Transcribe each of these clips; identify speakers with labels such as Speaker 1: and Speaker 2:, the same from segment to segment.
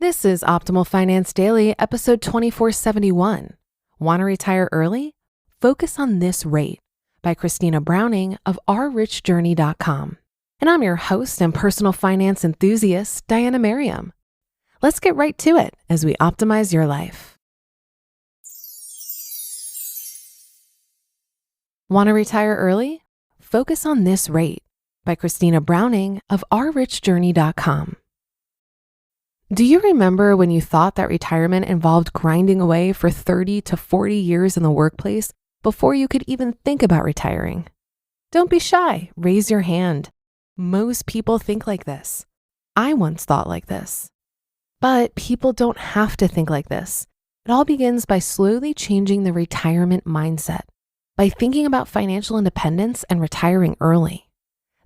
Speaker 1: This is Optimal Finance Daily, episode 2471. Want to retire early? Focus on this rate by Christina Browning of ourrichjourney.com. And I'm your host and personal finance enthusiast, Diana Merriam. Let's get right to it as we optimize your life. Want to retire early? Focus on this rate by Christina Browning of ourrichjourney.com. Do you remember when you thought that retirement involved grinding away for 30 to 40 years in the workplace before you could even think about retiring? Don't be shy, raise your hand. Most people think like this. I once thought like this. But people don't have to think like this. It all begins by slowly changing the retirement mindset, by thinking about financial independence and retiring early.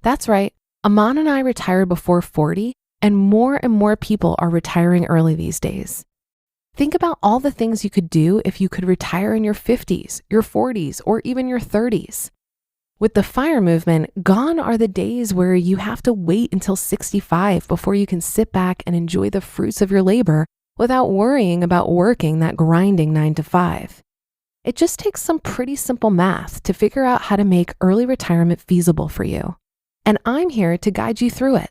Speaker 1: That's right, Amon and I retired before 40, and more people are retiring early these days. Think about all the things you could do if you could retire in your 50s, your 40s, or even your 30s. With the F.I.R.E movement, gone are the days where you have to wait until 65 before you can sit back and enjoy the fruits of your labor without worrying about working that grinding 9 to 5. It just takes some pretty simple math to figure out how to make early retirement feasible for you. And I'm here to guide you through it.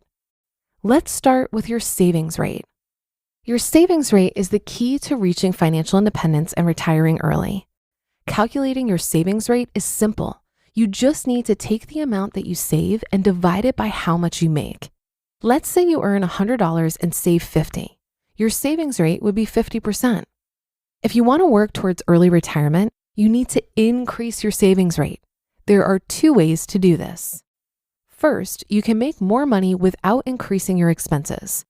Speaker 1: Let's start with your savings rate. Your savings rate is the key to reaching financial independence and retiring early. Calculating your savings rate is simple. You just need to take the amount that you save and divide it by how much you make. Let's say you earn $100 and save $50. Your savings rate would be 50%. If you want to work towards early retirement, you need to increase your savings rate. There are two ways to do this. First, you can make more money without increasing your expenses.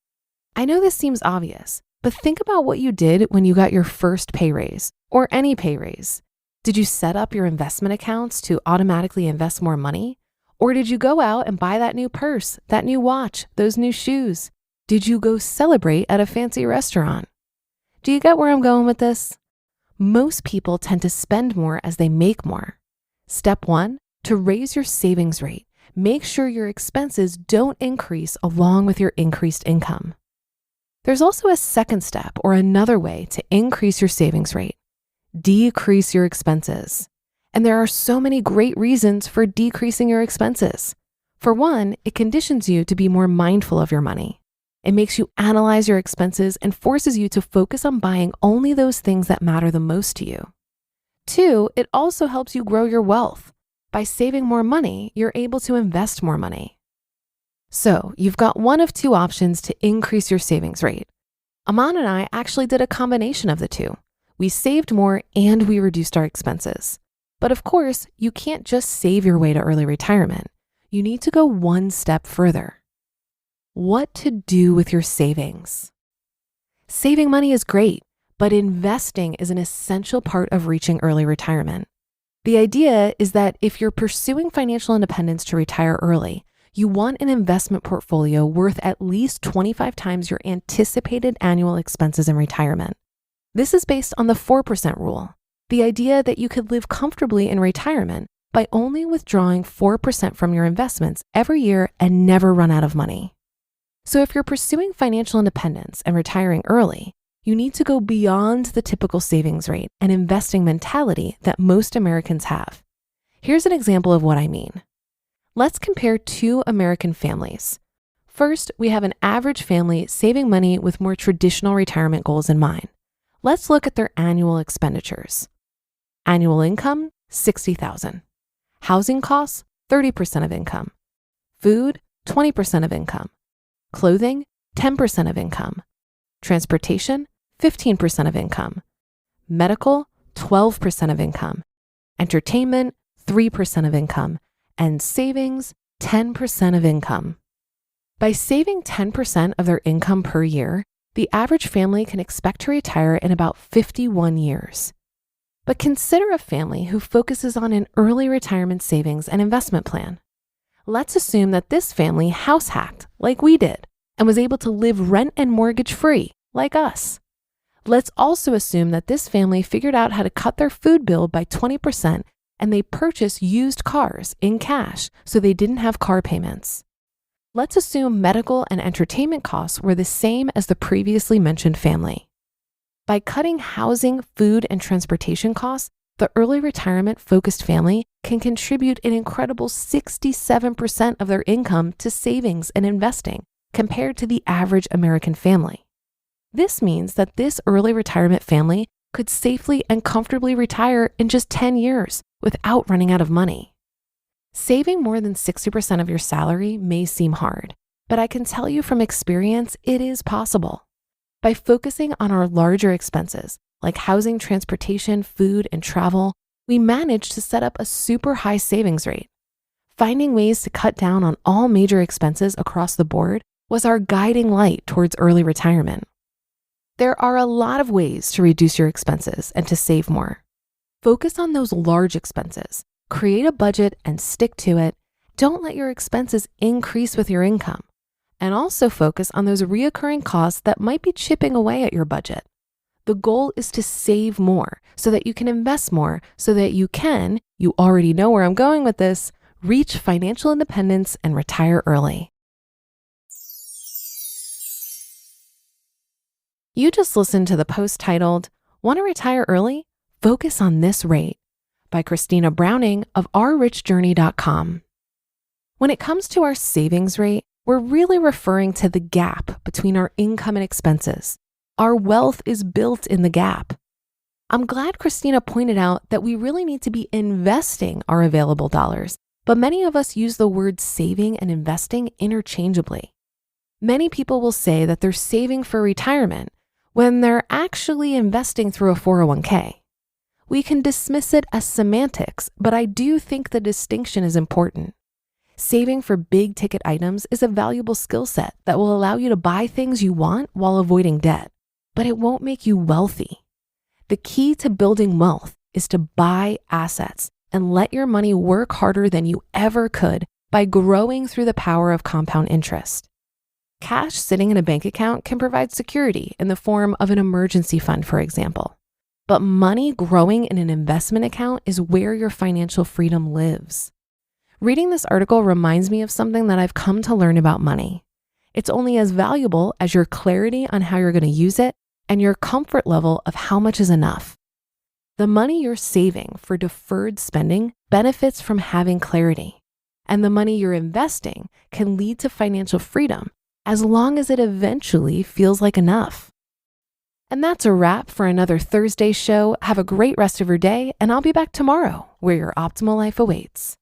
Speaker 1: I know this seems obvious, but think about what you did when you got your first pay raise or any pay raise. Did you set up your investment accounts to automatically invest more money? Or did you go out and buy that new purse, that new watch, those new shoes? Did you go celebrate at a fancy restaurant? Do you get where I'm going with this? Most people tend to spend more as they make more. Step 1, to raise your savings rate. Make sure your expenses don't increase along with your increased income. There's also a second step or another way to increase your savings rate. Decrease your expenses. And there are so many great reasons for decreasing your expenses. For one, it conditions you to be more mindful of your money. It makes you analyze your expenses and forces you to focus on buying only those things that matter the most to you. 2, it also helps you grow your wealth. By saving more money, you're able to invest more money. So you've got one of two options to increase your savings rate. Amon and I actually did a combination of the two. We saved more and we reduced our expenses. But of course, you can't just save your way to early retirement. You need to go one step further. What to do with your savings? Saving money is great, but investing is an essential part of reaching early retirement. The idea is that if you're pursuing financial independence to retire early, you want an investment portfolio worth at least 25 times your anticipated annual expenses in retirement. This is based on the 4% rule, the idea that you could live comfortably in retirement by only withdrawing 4% from your investments every year and never run out of money. So if you're pursuing financial independence and retiring early, you need to go beyond the typical savings rate and investing mentality that most Americans have. Here's an example of what I mean. Let's compare two American families. First, we have an average family saving money with more traditional retirement goals in mind. Let's look at their annual expenditures. Annual income, $60,000. Housing costs, 30% of income. Food, 20% of income. Clothing, 10% of income. Transportation, 15% of income. Medical, 12% of income. Entertainment, 3% of income. And savings, 10% of income. By saving 10% of their income per year, the average family can expect to retire in about 51 years. But consider a family who focuses on an early retirement savings and investment plan. Let's assume that this family house hacked like we did and was able to live rent and mortgage free like us. Let's also assume that this family figured out how to cut their food bill by 20% and they purchased used cars in cash so they didn't have car payments. Let's assume medical and entertainment costs were the same as the previously mentioned family. By cutting housing, food, and transportation costs, the early retirement focused family can contribute an incredible 67% of their income to savings and investing compared to the average American family. This means that this early retirement family could safely and comfortably retire in just 10 years without running out of money. Saving more than 60% of your salary may seem hard, but I can tell you from experience, it is possible. By focusing on our larger expenses, like housing, transportation, food, and travel, we managed to set up a super high savings rate. Finding ways to cut down on all major expenses across the board was our guiding light towards early retirement. There are a lot of ways to reduce your expenses and to save more. Focus on those large expenses, create a budget and stick to it. Don't let your expenses increase with your income. And also focus on those reoccurring costs that might be chipping away at your budget. The goal is to save more so that you can invest more so that you already know where I'm going with this, reach financial independence and retire early. You just listened to the post titled, "Want to Retire Early? Focus on This Rate" by Christina Browning of FIRE. When it comes to our savings rate, we're really referring to the gap between our income and expenses. Our wealth is built in the gap. I'm glad Christina pointed out that we really need to be investing our available dollars, but many of us use the words saving and investing interchangeably. Many people will say that they're saving for retirement when they're actually investing through a 401k. We can dismiss it as semantics, but I do think the distinction is important. Saving for big ticket items is a valuable skill set that will allow you to buy things you want while avoiding debt, but it won't make you wealthy. The key to building wealth is to buy assets and let your money work harder than you ever could by growing through the power of compound interest. Cash sitting in a bank account can provide security in the form of an emergency fund, for example. But money growing in an investment account is where your financial freedom lives. Reading this article reminds me of something that I've come to learn about money. It's only as valuable as your clarity on how you're going to use it and your comfort level of how much is enough. The money you're saving for deferred spending benefits from having clarity, and the money you're investing can lead to financial freedom as long as it eventually feels like enough. And that's a wrap for another Thursday show. Have a great rest of your day, and I'll be back tomorrow where your optimal life awaits.